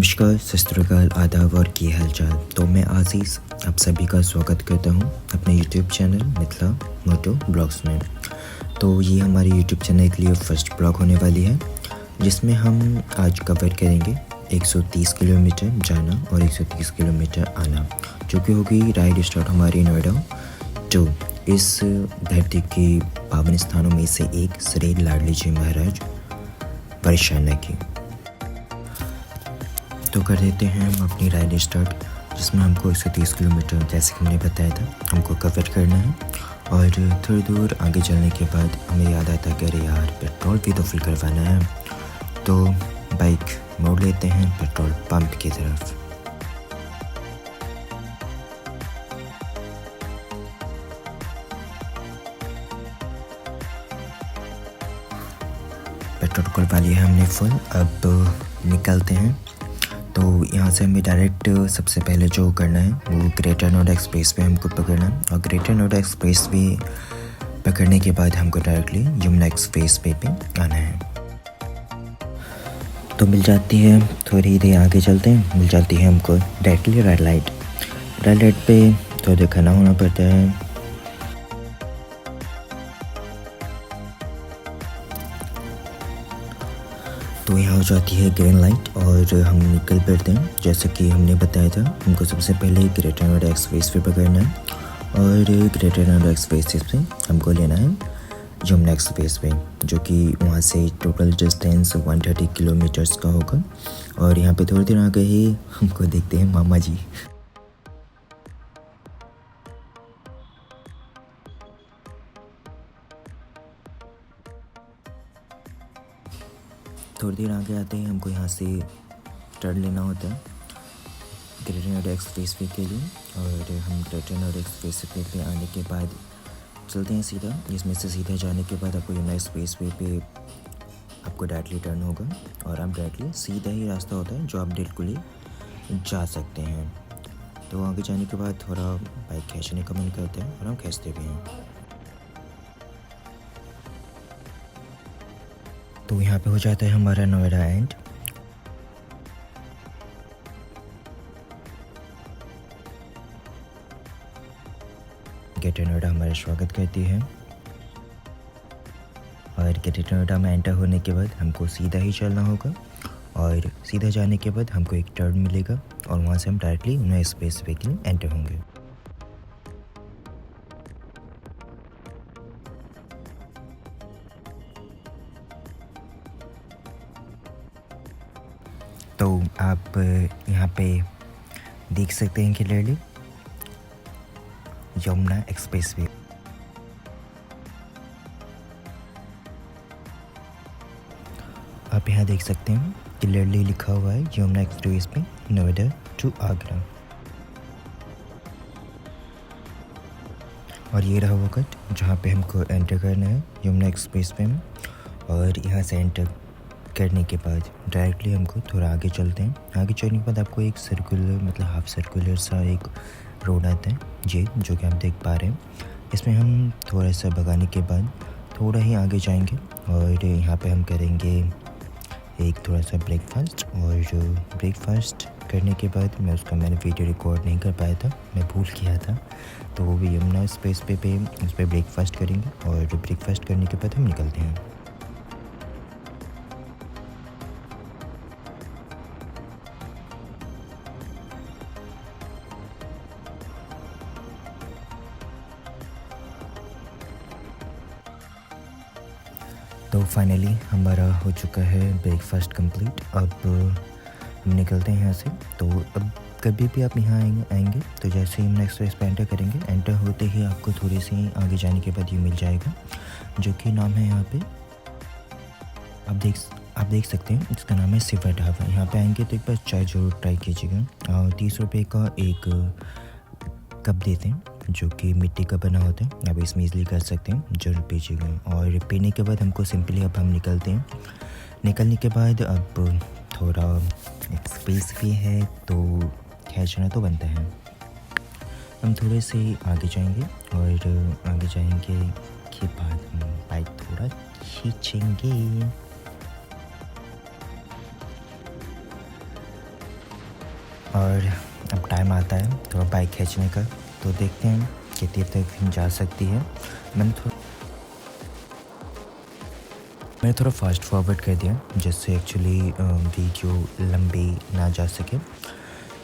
नमस्कार, सत श्री अकाल, आदाब और की हालचाल। तो मैं आज़ीज़ आप सभी का स्वागत करता हूं अपने यूट्यूब चैनल मिथिला मोटो ब्लॉग्स में। तो ये हमारे यूट्यूब चैनल के लिए फर्स्ट ब्लॉग होने वाली है, जिसमें हम आज कवर करेंगे 130 किलोमीटर जाना और 130 किलोमीटर आना, जो कि होगी राइड स्टार्ट हमारी नोएडा टू इस धरती के पावन स्थानों में से एक श्री लाडली जी महाराज परेशाना की। तो कर देते हैं हम अपनी राइड स्टार्ट, जिसमें हमको 130 किलोमीटर जैसे कि हमने बताया था हमको कवर करना है। और थोड़ी दूर आगे चलने के बाद हमें याद आता कि अरे यार पेट्रोल भी तो फिल करवाना है, तो बाइक मोड़ लेते हैं पेट्रोल पंप की तरफ। पेट्रोल करवा लिया हमने फुल, अब निकलते हैं। तो यहाँ से हमें डायरेक्ट सबसे पहले जो करना है वो ग्रेटर नोएडा एक्सप्रेस वे हमको पकड़ना है, और ग्रेटर नोएडा एक्सप्रेस वे पकड़ने के बाद हमको डायरेक्टली यमुना एक्सप्रेस वे पे आना है। तो मिल जाती है, थोड़ी देर आगे चलते हैं, मिल जाती है हमको डायरेक्टली रेड लाइट पे थोड़ा खड़ा होना पड़ता है। तो यहाँ हो जाती है ग्रीन लाइट और हम निकल पड़ते हैं। जैसे कि हमने बताया था हमको सबसे पहले ग्रेटर नोएडा एक्सप्रेस वे पकड़ना है, और ग्रेटर नोएडा एक्सप्रेस पे हमको लेना है यमुना एक्सप्रेस वे, जो कि वहाँ से टोटल डिस्टेंस 130 किलोमीटर्स का होगा। और यहाँ पे थोड़ी देर आगे ही हमको देखते हैं मामा जी। थोड़ी देर आगे आते हैं हमको यहाँ से टर्न लेना होता है ग्रेटर नोएडा एक्सप्रेस वे के लिए। और हम ग्रेटर नोएडा एक्सप्रेस वे पे आने के बाद चलते हैं सीधा। इसमें से सीधा जाने के बाद आपको यमुना एक्सप्रेस वे पे आपको डायरेक्टली टर्न होगा, और आप डायरेक्टली सीधा ही रास्ता होता है जो आप बिल्कुल ही जा सकते हैं। तो आगे जाने के बाद थोड़ा बाइक खींचने का मन करता है और हम खींचते भी हैं। तो यहाँ पे हो जाता है हमारा नोएडा एंड। ग्रेटर नोएडा हमारा स्वागत करती है, और ग्रेटर नोएडा में एंटर होने के बाद हमको सीधा ही चलना होगा, और सीधा जाने के बाद हमको एक टर्न मिलेगा और वहाँ से हम डायरेक्टली यमुना एक्सप्रेस वे के लिए एंटर होंगे। तो आप यहाँ पे देख सकते हैं क्लियरली यमुना एक्सप्रेस वे। आप यहाँ देख सकते हैं क्लियरली लिखा हुआ है Yamuna expressway Noida to Agra. और ये रहा वो कट जहाँ पे हमको एंटर करना है यमुना एक्सप्रेस वे में। और यहाँ से एंटर करने के बाद डायरेक्टली हमको थोड़ा आगे चलते हैं। आगे चलने के बाद आपको एक सर्कुलर मतलब हाफ सर्कुलर सा एक रोड आता है ये, जो कि आप देख पा रहे हैं। इसमें हम थोड़ा सा भगाने के बाद थोड़ा ही आगे जाएंगे, और यहाँ पे हम करेंगे एक थोड़ा सा ब्रेकफास्ट। और ब्रेकफास्ट करने के बाद मैंने वीडियो रिकॉर्ड नहीं कर पाया था, मैं भूल गया था। तो वो भी यमुना एक्सप्रेस वे पे उस पर ब्रेकफास्ट करेंगे, और ब्रेकफास्ट करने के बाद हम निकलते हैं। तो फाइनली हमारा हो चुका है ब्रेकफास्ट कंप्लीट। अब हम निकलते हैं यहाँ से। तो अब कभी भी आप यहाँ आएंगे तो जैसे ही हम एक्सप्रेस पे एंटर करेंगे, एंटर होते ही आपको थोड़ी सी आगे जाने के बाद ये मिल जाएगा, जो कि नाम है यहाँ पे आप देख सकते हैं, इसका नाम है शिवा ढाबा। यहाँ पे आएंगे तो एक बार चाय ज़रूर ट्राई कीजिएगा। 30 रुपये का एक कप देते हैं, जो कि मिट्टी का बना होता है। आप इसमें इजली कर सकते हैं, जरूर पीजिएगा। और पीने के बाद हमको सिंपली अब हम निकलते हैं। निकलने के बाद अब थोड़ा स्पेस भी है तो खींचना तो बनता है। हम थोड़े से आगे जाएंगे, और आगे जाएंगे के बाद हम बाइक थोड़ा खींचेंगे। और अब टाइम आता है थोड़ा बाइक खींचने का, तो देखते हैं कितनी तक जा सकती है। मैंने थोड़ा फास्ट फॉरवर्ड कर दिया जिससे एक्चुअली वीडियो लंबी ना जा सके।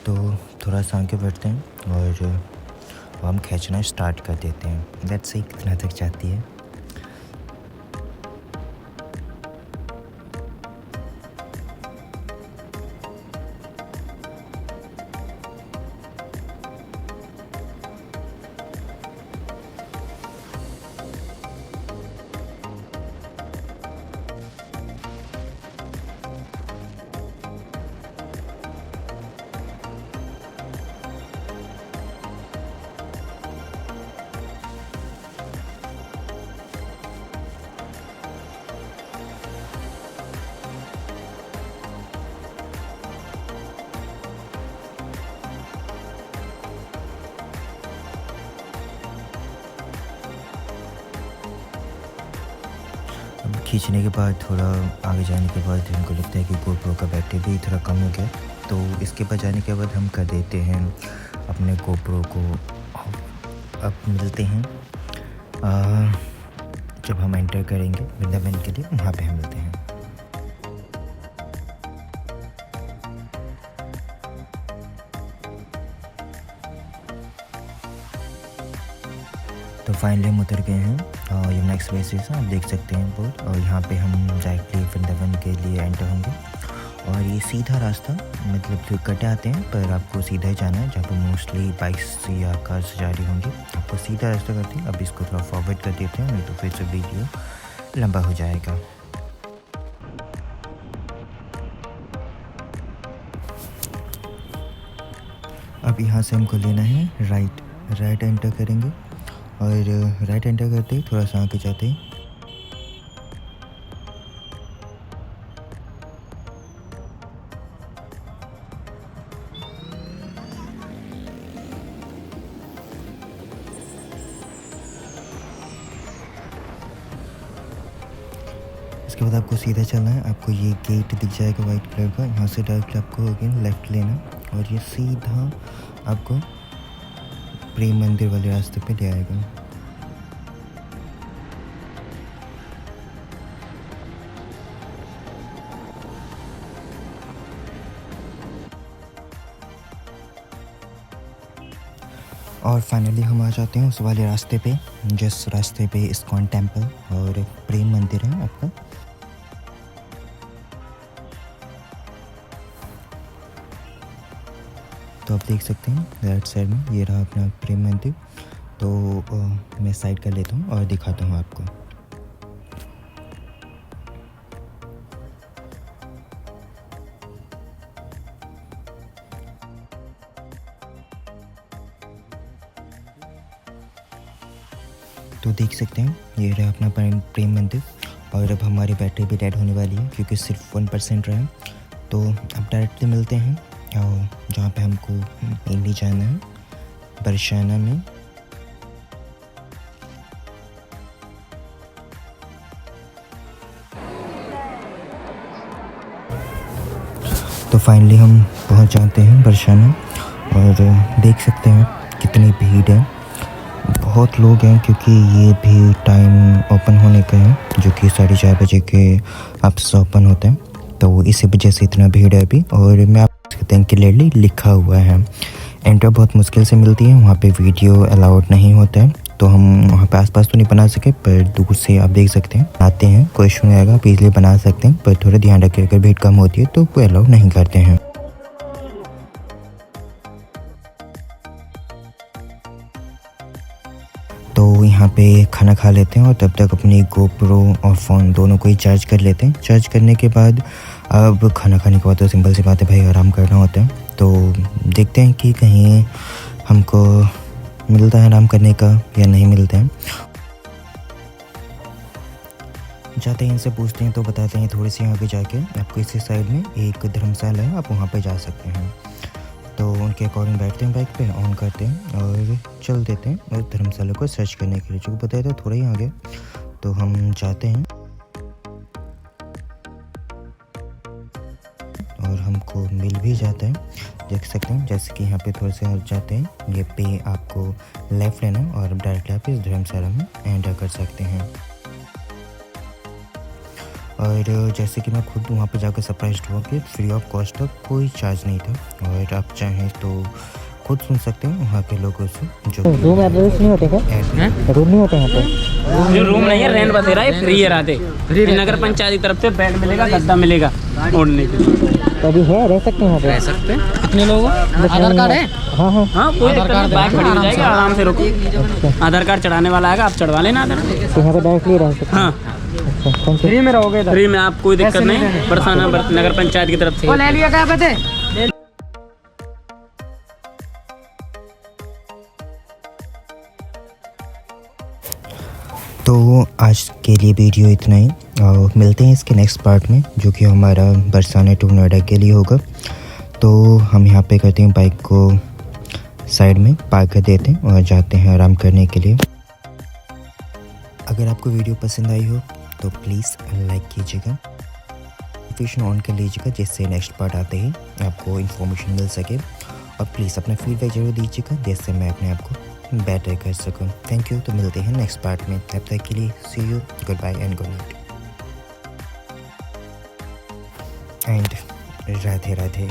तो थोड़ा सा आगे बढ़ते हैं और हम खींचना स्टार्ट कर देते हैं। लेट्स सी कितना तक जाती है। अब खींचने के बाद थोड़ा आगे जाने के बाद हमको लगता है कि गोप्रो का बैटरी भी थोड़ा कम हो गया, तो इसके बाद जाने के बाद हम कर देते हैं अपने गोप्रो को। अब मिलते हैं जब हम एंटर करेंगे वृंदावन के लिए, वहाँ पे हम मिलते हैं। तो फाइनली हम उतर गए हैं यमुना एक्सप्रेस से, आप देख सकते हैं बोर्ड, और यहाँ पे हम डायरेक्टली वृंदावन के लिए एंटर होंगे। और ये सीधा रास्ता, मतलब जो कटे आते हैं पर आपको सीधा ही जाना है, जहाँ पर मोस्टली बाइक्स या कार्स जा रही होंगी, आपको सीधा रास्ता करते हैं। अब इसको थोड़ा फॉरवर्ड कर देते हैं, नहीं तो फिर से वीडियो लंबा हो जाएगा। अब यहाँ से हमको लेना है राइट एंटर करेंगे, और राइट एंटर करते ही थोड़ा सा आगे जाते ही इसके बाद आपको सीधा चलना है। आपको ये गेट दिख जाएगा वाइट कलर का, यहाँ से डायरेक्टली आपको अगेन लेफ़्ट लेना, और ये सीधा आपको प्रेम मंदिर वाले रास्ते पे ले आएगा। और फाइनली हम आ जाते हैं उस वाले रास्ते पे, जिस रास्ते पे इस्कॉन टेम्पल और प्रेम मंदिर है आपका। तो आप देख सकते हैं राइट साइड में ये रहा अपना प्रेम मंदिर। तो मैं साइड कर लेता हूँ और दिखाता हूँ आपको। तो देख सकते हैं ये रहा अपना प्रेम मंदिर। और अब हमारी बैटरी भी डेड होने वाली है क्योंकि सिर्फ 1% रहा है। तो अब डायरेक्टली मिलते हैं जहाँ पे हमको मेनली जाना है, बरसाना में। तो फाइनली हम पहुँच जाते हैं बरसाना, और देख सकते हैं कितनी भीड़ है, बहुत लोग हैं क्योंकि ये भी टाइम ओपन होने का है जो कि 4:30 बजे के आपसे ओपन होते हैं। तो इसी वजह से इतना भीड़ है अभी। और मैं आप सकते हैं क्लियरली लिखा हुआ है, एंट्री बहुत मुश्किल से मिलती है, वहाँ पे वीडियो अलाउड नहीं होता है। तो हम वहाँ पे आसपास तो नहीं बना सके, पर दूर से आप देख सकते हैं आते हैं, कोई इशू नहीं आएगा, आप इजीली बना सकते हैं। पर थोड़ा ध्यान रखिए अगर भीड़ कम होती है तो कोई अलाउ नहीं करते हैं। तो यहाँ पे खाना खा लेते हैं और तब तक अपनी गोप्रो और फ़ोन दोनों को ही चार्ज कर लेते हैं। चार्ज करने के बाद अब खाना खाने के बाद तो सिंपल सी बात है भाई, आराम करना होता है। तो देखते हैं कि कहीं हमको मिलता है आराम करने का या नहीं मिलता है। जाते हैं इनसे पूछते हैं तो बताते हैं थोड़ी सी आगे जाके आपको इसी साइड में एक धर्मशाला है, आप वहाँ पे जा सकते हैं। तो उनके अकॉर्डिंग बैठते हैं, बाइक पे ऑन करते हैं और चल देते हैं और धर्मशाला को सर्च करने के लिए, जो बताया था थोड़ा ही आगे। तो हम जाते हैं और हमको मिल भी ही जाता है, देख सकते हैं। जैसे कि यहाँ पे थोड़े से और जाते हैं, ये पे आपको लेफ़्ट लेना है और डायरेक्टली आप इस धर्मशाला में एंटर कर सकते हैं। और जैसे कि मैं खुद वहाँ पे जाकर सरप्राइज्ड हुआ कि फ्री ऑफ कॉस्ट था, कोई चार्ज नहीं था। और आप चाहें तो खुद सुन सकते हैं वहाँ के लोगों से। जो रूम एड्रेस नहीं होते क्या? रूम नहीं होते यहाँ पे? जो रूम नहीं है, रेंट बतेरा है, फ्री है राते। नगर पंचायत की तरफ से बेड मिलेगा, गद्दा मिलेगा ओढ़ने के लिए। तो अभी है, रह सकते हैं यहाँ पे? रह सकते हैं। कितने लोग हो? आधार कार्ड है? हाँ हाँ हाँ, कोई दिक्कत नहीं, बाइक खड़ी हो जाएगी, आराम से रुको। आधार कार्ड चढ़ाने वाला आएगा, आप चढ़वा लेना आधार। तो यहाँ पे डायरेक्टली रह सकते हैं? हाँ, अच्छा, फ्री में रहोगे? फ्री में, आप कोई दिक्कत नहीं। बरसाना नगर पंचायत की तरफ से ले लिया क्या पता? तो आज के लिए वीडियो इतना ही, और मिलते हैं इसके नेक्स्ट पार्ट में, जो कि हमारा बरसाना टू नोएडा के लिए होगा। तो हम यहाँ पे करते हैं, बाइक को साइड में पार्क कर देते हैं और जाते हैं आराम करने के लिए। अगर आपको वीडियो पसंद आई हो तो प्लीज़ लाइक कीजिएगा, नोटिफिकेशन ऑन कर लीजिएगा, जिससे नेक्स्ट पार्ट आते ही आपको इन्फॉर्मेशन मिल सके। और प्लीज़ अपना फीडबैक ज़रूर दीजिएगा, जिससे मैं अपने आप को बेटर कर सकूं। Thank you. तो मिलते हैं नेक्स्ट पार्ट में, तब तक के लिए see you, good bye and good night and Radhe Radhe.